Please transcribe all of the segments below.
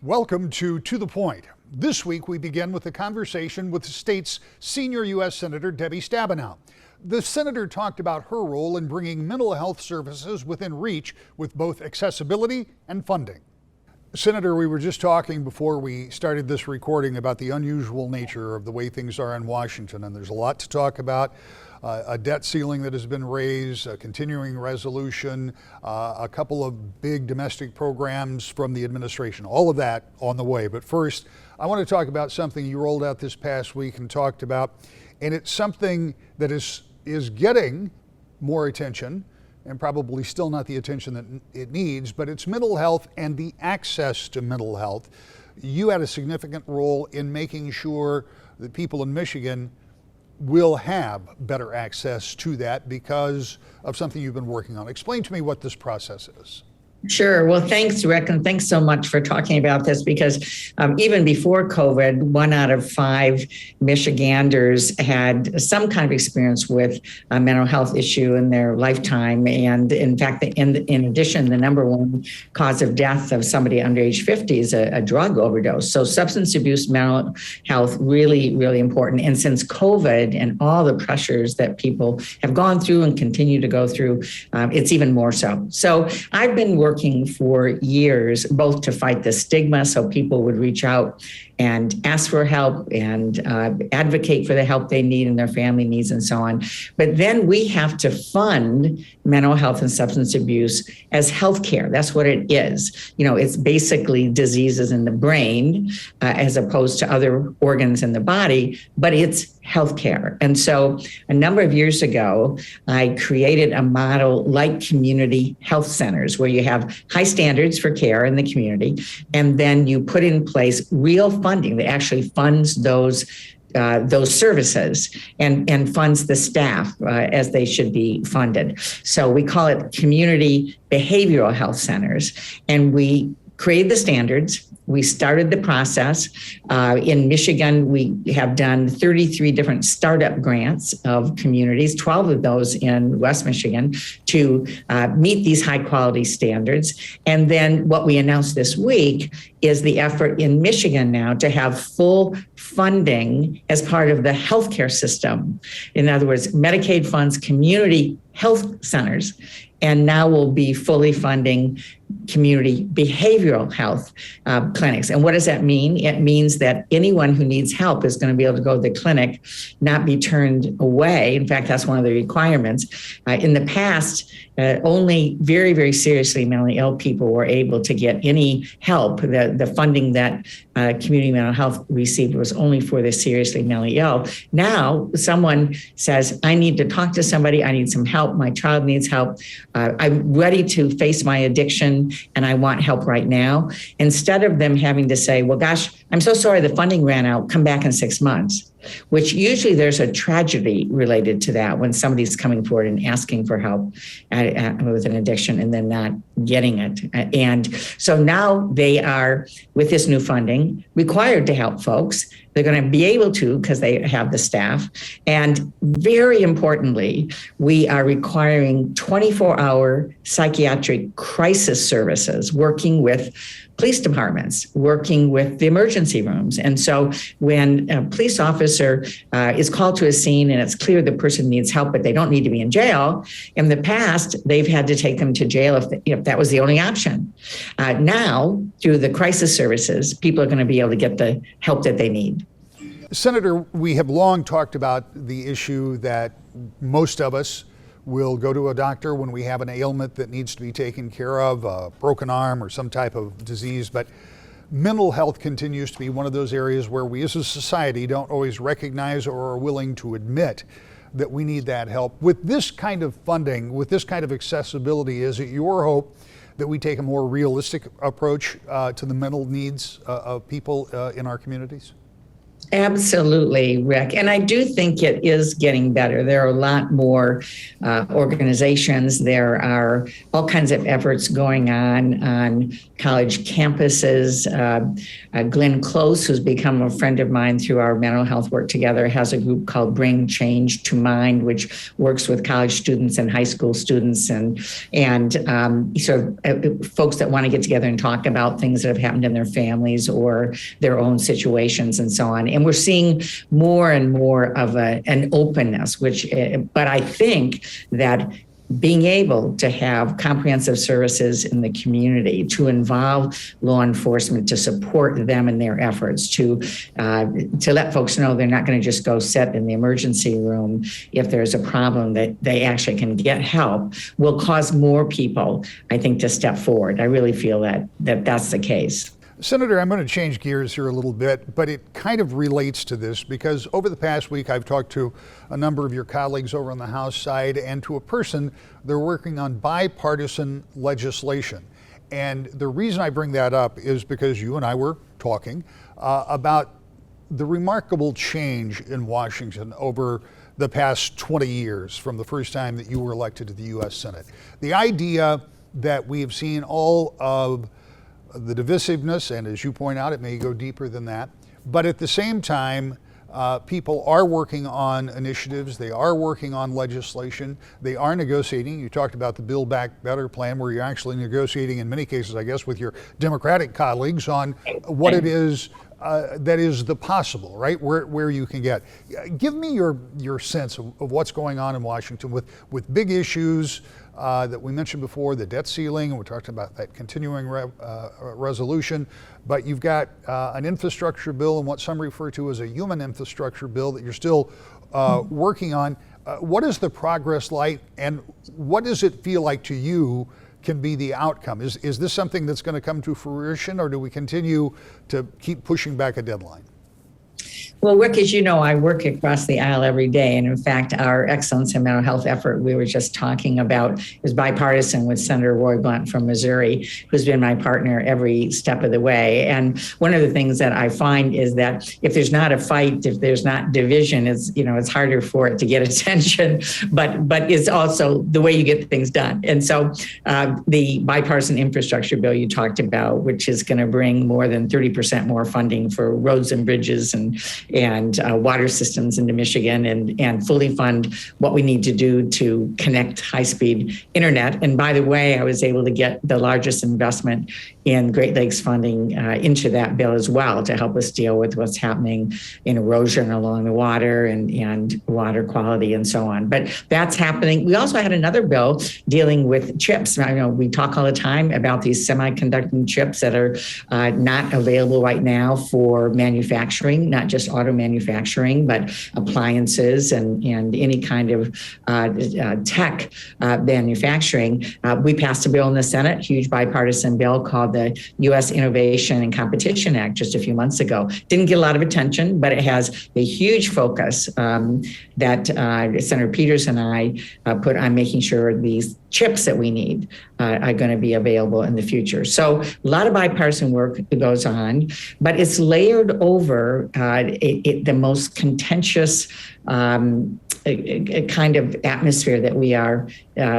Welcome to the Point. This week we begin with a conversation with the state's senior U.S. Senator Debbie Stabenow. The senator talked about her role in bringing mental health services within reach with both accessibility and funding. Senator, we were just talking before we started this recording about the unusual nature of the way things are in Washington, and there's a lot to talk about. A debt ceiling that has been raised, a continuing resolution, a couple of big domestic programs from the administration, all of that on the way. But first, I want to talk about something you rolled out this past week and talked about, and it's something that is getting more attention and probably still not the attention that it needs, but it's mental health and the access to mental health. You had a significant role in making sure that people in Michigan will have better access to that because of something you've been working on. Explain to me what this process is. Sure. Well, thanks, Rick, and thanks so much for talking about this because even before COVID, 1 out of 5 Michiganders had some kind of experience with a mental health issue in their lifetime. And in fact, in addition, the number one cause of death of somebody under age 50 is a drug overdose. So substance abuse, mental health, really, really important. And since COVID and all the pressures that people have gone through and continue to go through, it's even more so. So I've been working for years, both to fight the stigma so people would reach out and ask for help and advocate for the help they need and their family needs and so on. But then we have to fund mental health and substance abuse as healthcare. That's what it is. You know, it's basically diseases in the brain as opposed to other organs in the body, but it's healthcare. And so a number of years ago, I created a model like community health centers where you have high standards for care in the community, and then you put in place real funding that actually funds those services and funds the staff as they should be funded. So we call it community behavioral health centers, and we created the standards. We started the process. In Michigan, we have done 33 different startup grants of communities, 12 of those in West Michigan, to meet these high quality standards. And then what we announced this week is the effort in Michigan now to have full funding as part of the healthcare system. In other words, Medicaid funds community health centers, and now we'll be fully funding community behavioral health clinics. And what does that mean? It means that anyone who needs help is going to be able to go to the clinic, not be turned away. In fact, that's one of the requirements. In the past, only very, very seriously mentally ill people were able to get any help. The funding that community mental health received was only for the seriously mentally ill. Now, someone says, I need to talk to somebody, I need some help, my child needs help, I'm ready to face my addiction, and I want help right now. Instead of them having to say, well, gosh, I'm so sorry the funding ran out, come back in 6 months, which usually there's a tragedy related to that when somebody's coming forward and asking for help with an addiction and then not getting it. And so now they are, with this new funding, required to help folks. They're going to be able to because they have the staff. And very importantly, we are requiring 24-hour psychiatric crisis services, working with police departments, working with the emergency rooms. And so when a police officer is called to a scene and it's clear the person needs help, but they don't need to be in jail, in the past, they've had to take them to jail if that was the only option. Now, through the crisis services, people are going to be able to get the help that they need. Senator, we have long talked about the issue that most of us will go to a doctor when we have an ailment that needs to be taken care of, a broken arm or some type of disease, but mental health continues to be one of those areas where we as a society don't always recognize or are willing to admit that we need that help. With this kind of funding, with this kind of accessibility, is it your hope that we take a more realistic approach to the mental needs of people in our communities? Absolutely, Rick. And I do think it is getting better. There are a lot more organizations. There are all kinds of efforts going on college campuses. Glenn Close, who's become a friend of mine through our mental health work together, has a group called Bring Change to Mind, which works with college students and high school students and sort of folks that want to get together and talk about things that have happened in their families or their own situations and so on. And we're seeing more and more of an openness, but I think that being able to have comprehensive services in the community, to involve law enforcement, to support them in their efforts, to let folks know they're not going to just go sit in the emergency room if there's a problem, that they actually can get help, will cause more people, I think, to step forward. I really feel that that's the case. Senator, I'm going to change gears here a little bit, but it kind of relates to this because over the past week, I've talked to a number of your colleagues over on the House side and to a person. They're working on bipartisan legislation. And the reason I bring that up is because you and I were talking about the remarkable change in Washington over the past 20 years from the first time that you were elected to the U.S. Senate. The idea that we have seen all of the divisiveness, and as you point out, it may go deeper than that. But at the same time, people are working on initiatives. They are working on legislation. They are negotiating. You talked about the Build Back Better plan, where you're actually negotiating, in many cases, I guess, with your Democratic colleagues on what it is that is the possible, right? Where you can get. Give me your sense of what's going on in Washington with big issues that we mentioned before, the debt ceiling, and we talked about that continuing resolution, but you've got an infrastructure bill and what some refer to as a human infrastructure bill that you're still working on. What is the progress like, and what does it feel like to you can be the outcome? Is this something that's going to come to fruition, or do we continue to keep pushing back a deadline? Well, Rick, as you know, I work across the aisle every day. And in fact, our excellence in mental health effort we were just talking about is bipartisan with Senator Roy Blunt from Missouri, who's been my partner every step of the way. And one of the things that I find is that if there's not a fight, if there's not division, it's harder for it to get attention, but it's also the way you get things done. And so the bipartisan infrastructure bill you talked about, which is going to bring more than 30% more funding for roads and bridges and water systems into Michigan and fully fund what we need to do to connect high-speed internet. And by the way, I was able to get the largest investment in Great Lakes funding into that bill as well to help us deal with what's happening in erosion along the water and water quality and so on. But that's happening. We also had another bill dealing with chips. I know we talk all the time about these semiconductor chips that are not available right now for manufacturing, not just auto manufacturing, but appliances and any kind of tech manufacturing. We passed a bill in the Senate, huge bipartisan bill called the U.S. Innovation and Competition Act just a few months ago. Didn't get a lot of attention, but it has a huge focus that Senator Peters and I put on making sure these chips that we need are going to be available in the future. So a lot of bipartisan work goes on, but it's layered over the most contentious kind of atmosphere that we are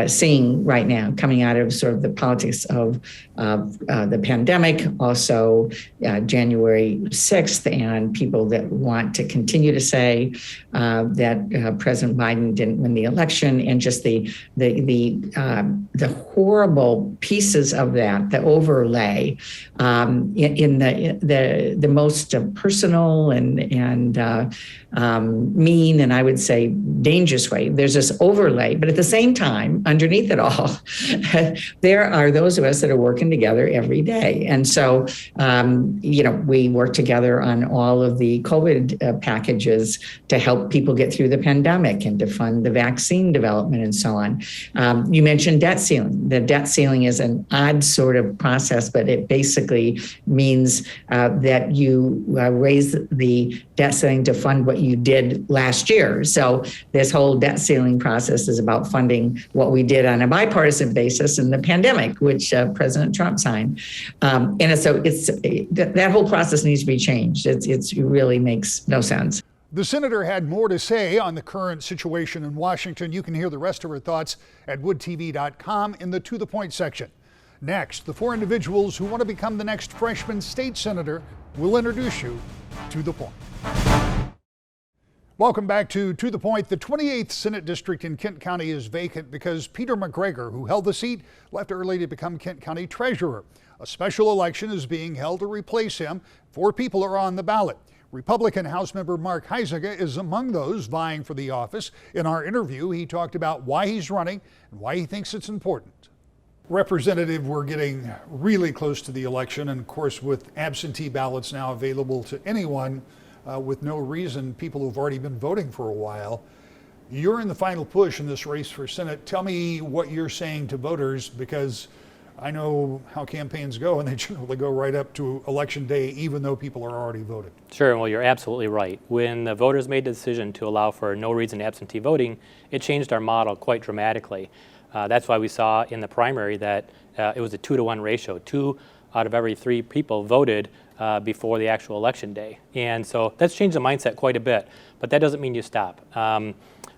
seeing right now, coming out of sort of the politics of the pandemic, also January 6th, and people that want to continue to say that President Biden didn't win the election, and just the horrible pieces of that, the overlay in the most personal and mean, and I would say dangerous way. There's this overlay, but at the same time, underneath it all, there are those of us that are working together every day. And so, we work together on all of the COVID packages to help people get through the pandemic and to fund the vaccine development and so on. You mentioned debt ceiling. The debt ceiling is an odd sort of process, but it basically means that you raise the debt ceiling to fund what you did last year. So this whole debt ceiling process is about funding what we did on a bipartisan basis in the pandemic, which President Trump signed. And so that whole process needs to be changed. It really makes no sense. The senator had more to say on the current situation in Washington. You can hear the rest of her thoughts at woodtv.com in the To the Point section. Next, the 4 individuals who want to become the next freshman state senator will introduce you to the point. Welcome back to the Point. The 28th Senate District in Kent County is vacant because Peter McGregor, who held the seat, left early to become Kent County Treasurer. A special election is being held to replace him. 4 people are on the ballot. Republican House member Mark Huizenga is among those vying for the office. In our interview, he talked about why he's running and why he thinks it's important. Representative, we're getting really close to the election, and of course with absentee ballots now available to anyone with no reason, people who've already been voting for a while. You're in the final push in this race for Senate. Tell me what you're saying to voters, because I know how campaigns go, and they generally go right up to election day, even though people are already voted. Sure, well, you're absolutely right. When the voters made the decision to allow for no reason absentee voting, it changed our model quite dramatically. That's why we saw in the primary that it was a 2-to-1 ratio. 2 out of every 3 people voted before the actual election day. And so that's changed the mindset quite a bit, but that doesn't mean you stop. I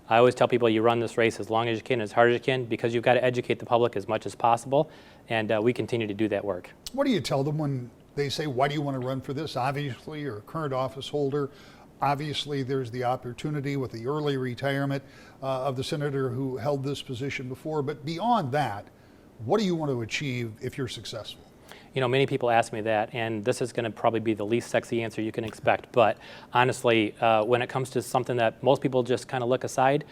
always tell people you run this race as long as you can, as hard as you can, because you've got to educate the public as much as possible, and we continue to do that work. What do you tell them when they say, why do you want to run for this? Obviously, you're a current office holder. Obviously, there's the opportunity with the early retirement of the senator who held this position before. But beyond that, what do you want to achieve if you're successful? You know, many people ask me that, and this is going to probably be the least sexy answer you can expect. But honestly, when it comes to something that most people just kind of look aside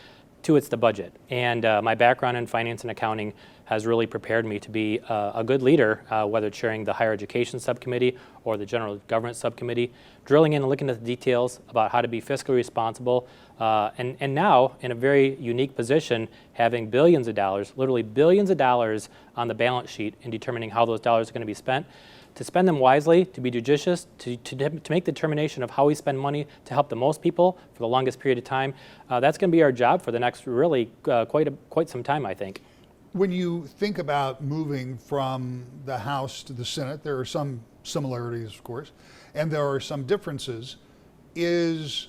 to, it's the budget. And my background in finance and accounting has really prepared me to be a good leader, whether chairing the higher education subcommittee or the general government subcommittee, drilling in and looking at the details about how to be fiscally responsible, and now in a very unique position, having billions of dollars, literally billions of dollars on the balance sheet, and determining how those dollars are going to be spent, to spend them wisely, to be judicious, to make the determination of how we spend money to help the most people for the longest period of time. That's going to be our job for the next really quite some time, I think. When you think about moving from the House to the Senate, there are some similarities, of course, and there are some differences. Is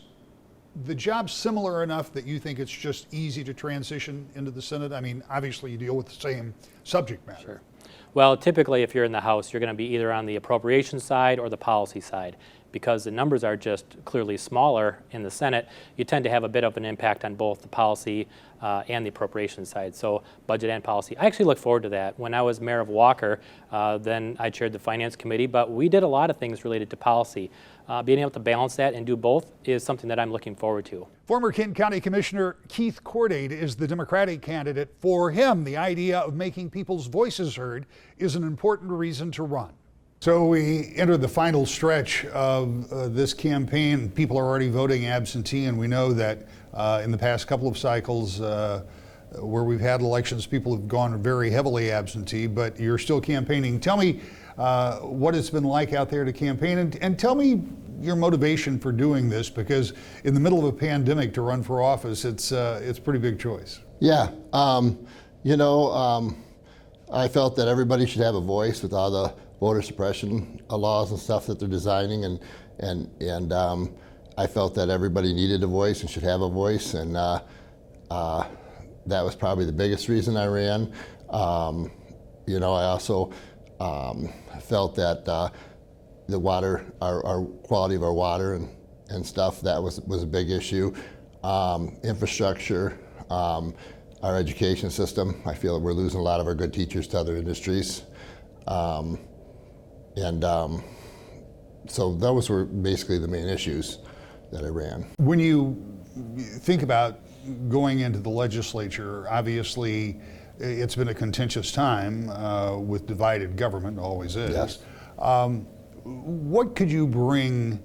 the job similar enough that you think it's just easy to transition into the Senate? I mean, obviously you deal with the same subject matter. Sure. Well, typically if you're in the House, you're going to be either on the appropriations side or the policy side. Because the numbers are just clearly smaller in the Senate, you tend to have a bit of an impact on both the policy and the appropriations side, so budget and policy. I actually look forward to that. When I was mayor of Walker, then I chaired the finance committee, but we did a lot of things related to policy. Being able to balance that and do both is something that I'm looking forward to. Former Kent County Commissioner Keith Cordade is the Democratic candidate. For him, the idea of making people's voices heard is an important reason to run. So we enter the final stretch of this campaign. People are already voting absentee, and we know that in the past couple of cycles where we've had elections, people have gone very heavily absentee, but you're still campaigning. Tell me what it's been like out there to campaign, and tell me your motivation for doing this, because in the middle of a pandemic to run for office, it's a pretty big choice. Yeah, I felt that everybody should have a voice with all the voter suppression laws and stuff that they're designing, and I felt that everybody needed a voice and should have a voice, and that was probably the biggest reason I ran. I also felt that the water, our quality of our water and stuff, that was a big issue. Infrastructure, our education system, I feel that we're losing a lot of our good teachers to other industries. So those were basically the main issues that I ran. When you think about going into the legislature, obviously it's been a contentious time with divided government, always is. Yes. What could you bring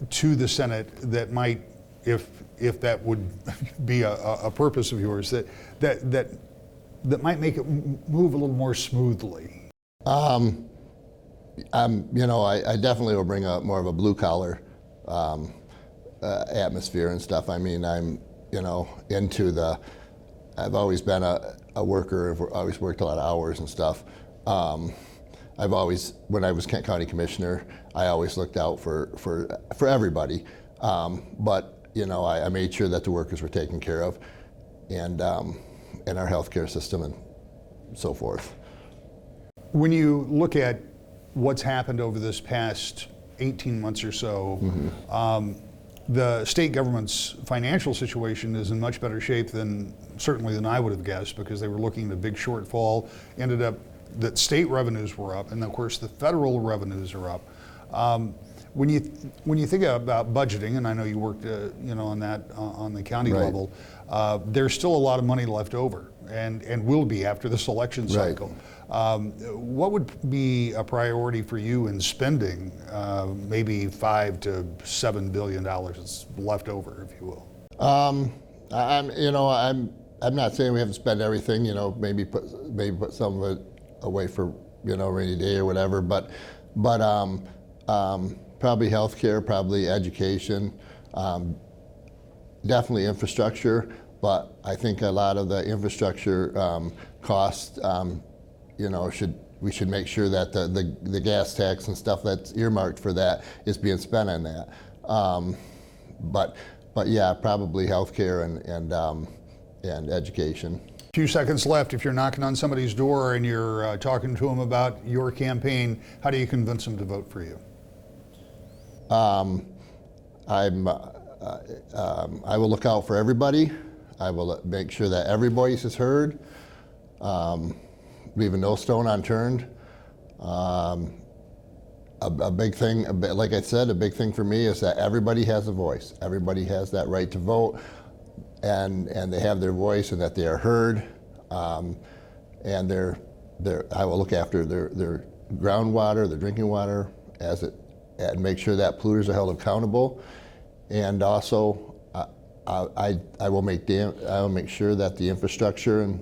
to the Senate that might, if that would be a purpose of yours, that might make it move a little more smoothly? I definitely will bring more of a blue collar atmosphere and stuff. I mean, I'm into the I've always been a worker. I've always worked a lot of hours and stuff. I've always, when I was Kent County Commissioner, I always looked out for everybody. But you know, I made sure that the workers were taken care of, and our healthcare system and so forth. When you look at what's happened over this past 18 months or so, the state government's financial situation is in much better shape than I would have guessed, because they were looking at a big shortfall. Ended up that state revenues were up, and of course the federal revenues are up. When you think about budgeting, and I know you worked on that on the county Right. level, there's still a lot of money left over, and will be after this election cycle. What would be a priority for you in spending maybe $5 to $7 billion that's left over, if you will? I'm not saying we have to spend everything. You know, maybe put some of it away for rainy day or whatever. But probably healthcare, probably education, definitely infrastructure. But I think a lot of the infrastructure costs, we should make sure that the gas tax and stuff that's earmarked for that is being spent on that. But yeah, probably healthcare and education. A few seconds left. If you're knocking on somebody's door and you're talking to them about your campaign, how do you convince them to vote for you? I will look out for everybody. I will make sure that every voice is heard. Leaving no stone unturned. A big thing, like I said, a big thing for me is that everybody has a voice. Everybody has that right to vote, and they have their voice, and that they are heard. And I will look after their groundwater, their drinking water, and make sure that polluters are held accountable. And also, I will make sure that the infrastructure and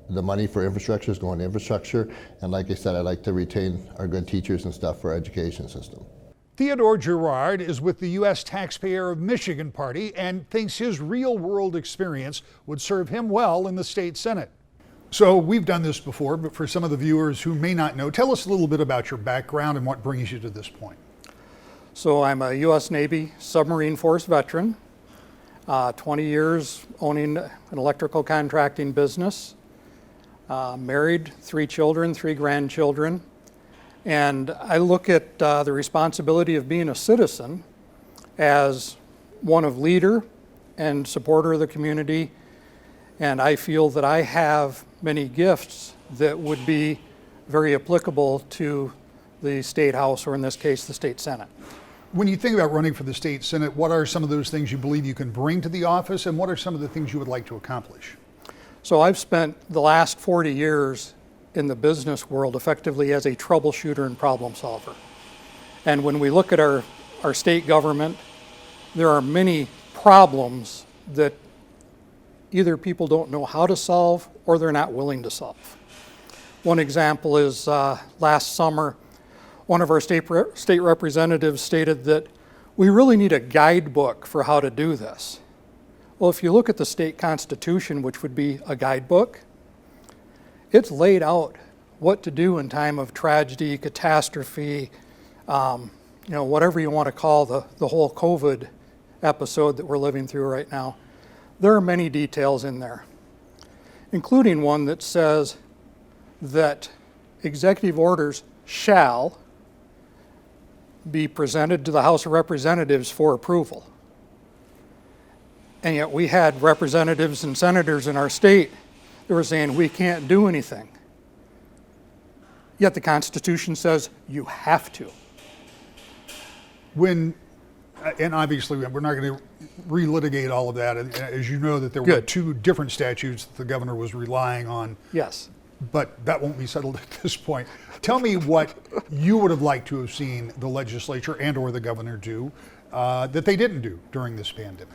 the money for infrastructure is going to infrastructure. And like I said, I'd like to retain our good teachers and stuff for our education system. Theodore Girard is with the U.S. Taxpayer of Michigan Party and thinks his real-world experience would serve him well in the state Senate. So we've done this before, but for some of the viewers who may not know, tell us a little bit about your background and what brings you to this point. So I'm a U.S. Navy submarine force veteran, 20 years owning an electrical contracting business, married, 3 children, 3 grandchildren. And I look at the responsibility of being a citizen as one of leader and supporter of the community. And I feel that I have many gifts that would be very applicable to the State House, or in this case, the State Senate. When you think about running for the state Senate, what are some of those things you believe you can bring to the office, and what are some of the things you would like to accomplish? So I've spent the last 40 years in the business world effectively as a troubleshooter and problem solver. And when we look at our state government, there are many problems that either people don't know how to solve or they're not willing to solve. One example is last summer, one of our state representatives stated that we really need a guidebook for how to do this. Well, if you look at the state constitution, which would be a guidebook, it's laid out what to do in time of tragedy, catastrophe, whatever you want to call the whole COVID episode that we're living through right now. There are many details in there, including one that says that executive orders shall be presented to the House of Representatives for approval. And yet we had representatives and senators in our state that were saying we can't do anything. Yet the Constitution says you have to. And obviously we're not going to relitigate all of that, and as you know that there were 2 different statutes that the governor was relying on. Yes. But that won't be settled at this point. Tell me what you would have liked to have seen the legislature and or the governor do that they didn't do during this pandemic.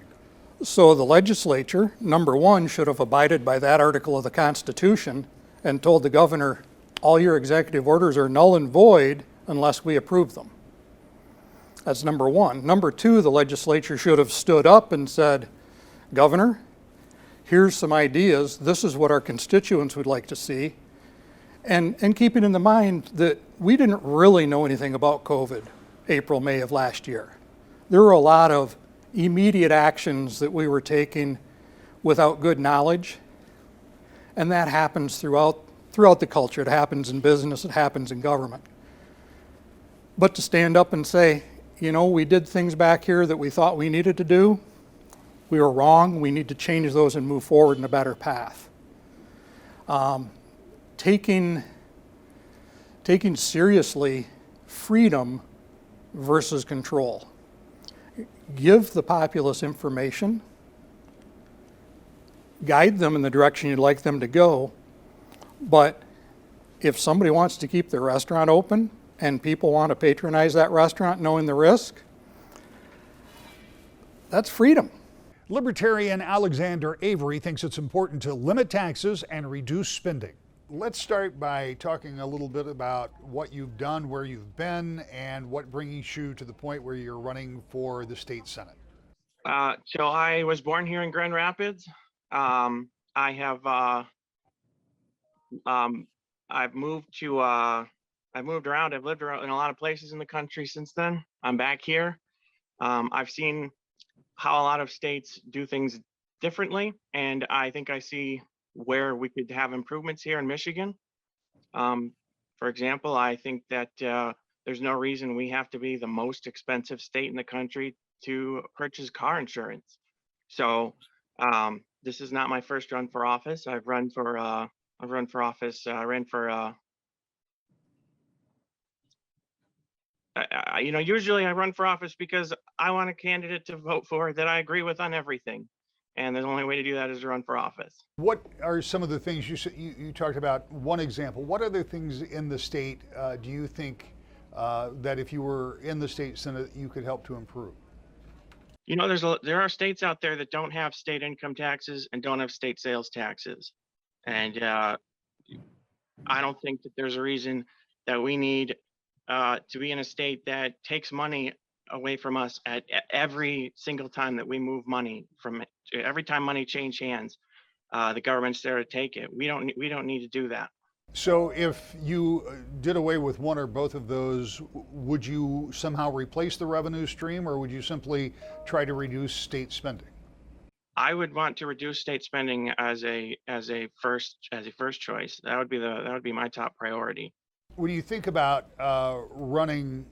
So the legislature, number one, should have abided by that article of the Constitution and told the governor, all your executive orders are null and void unless we approve them. That's number one. Number two, the legislature should have stood up and said, Governor, here's some ideas, this is what our constituents would like to see. And keeping in mind that we didn't really know anything about COVID April, May of last year. There were a lot of immediate actions that we were taking without good knowledge, and that happens throughout the culture. It happens in business, it happens in government. But to stand up and say, you know, we did things back here that we thought we needed to do, we were wrong, we need to change those and move forward in a better path. Taking seriously freedom versus control. Give the populace information, guide them in the direction you'd like them to go, but if somebody wants to keep their restaurant open and people want to patronize that restaurant knowing the risk, that's freedom. Libertarian Alexander Avery thinks it's important to limit taxes and reduce spending. Let's start by talking a little bit about what you've done, where you've been, and what brings you to the point where you're running for the state senate. So I was born here in Grand Rapids. I've moved around. I've lived around in a lot of places in the country since then. I'm back here. I've seen how a lot of states do things differently, and I think I see where we could have improvements here in Michigan. For example, I think that there's no reason we have to be the most expensive state in the country to purchase car insurance. So this is not my first run for office. Usually I run for office because I want a candidate to vote for that I agree with on everything. And the only way to do that is to run for office. What are some of the things you talked about? One example. What other things in the state do you think that if you were in the state senate you could help to improve? You know, there are states out there that don't have state income taxes and don't have state sales taxes, and I don't think that there's a reason that we need to be in a state that takes money away from us at every single time that we move money from it. Every time money change hands, the government's there to take it. We don't need to do that. So if you did away with one or both of those, would you somehow replace the revenue stream, or would you simply try to reduce state spending? I would want to reduce state spending as a first choice. That would be my top priority. When you think about running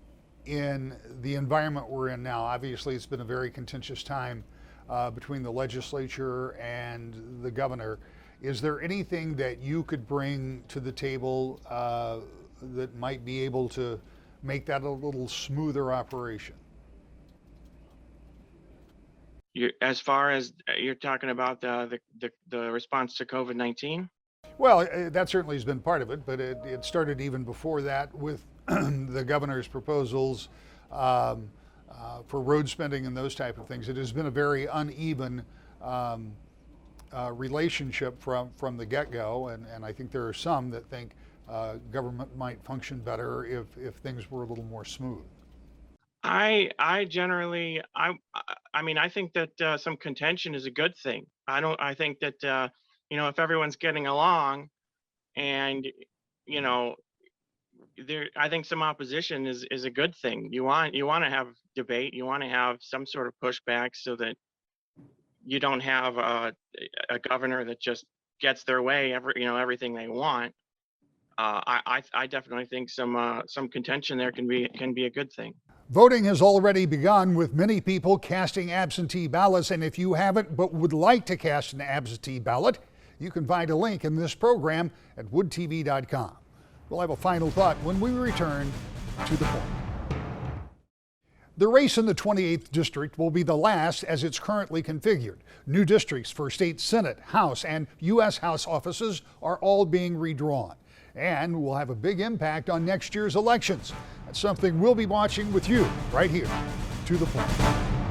in the environment we're in now, obviously it's been a very contentious time between the legislature and the governor. Is there anything that you could bring to the table that might be able to make that a little smoother operation? As far as you're talking about the response to COVID-19? Well, that certainly has been part of it, but it started even before that with the governor's proposals for road spending and those type of things. It has been a very uneven relationship from the get-go, and I think there are some that think government might function better if things were a little more smooth. I think that some contention is a good thing. I think that if everyone's getting along, and I think some opposition is a good thing. You want to have debate. You want to have some sort of pushback so that you don't have a governor that just gets their way everything they want. I definitely think some contention there can be a good thing. Voting has already begun, with many people casting absentee ballots, and if you haven't but would like to cast an absentee ballot, you can find a link in this program at woodtv.com. We'll have a final thought when we return to the point. The race in the 28th district will be the last as it's currently configured. New districts for state senate, House, and U.S. House offices are all being redrawn, and will have a big impact on next year's elections. That's something we'll be watching with you right here, To the Point.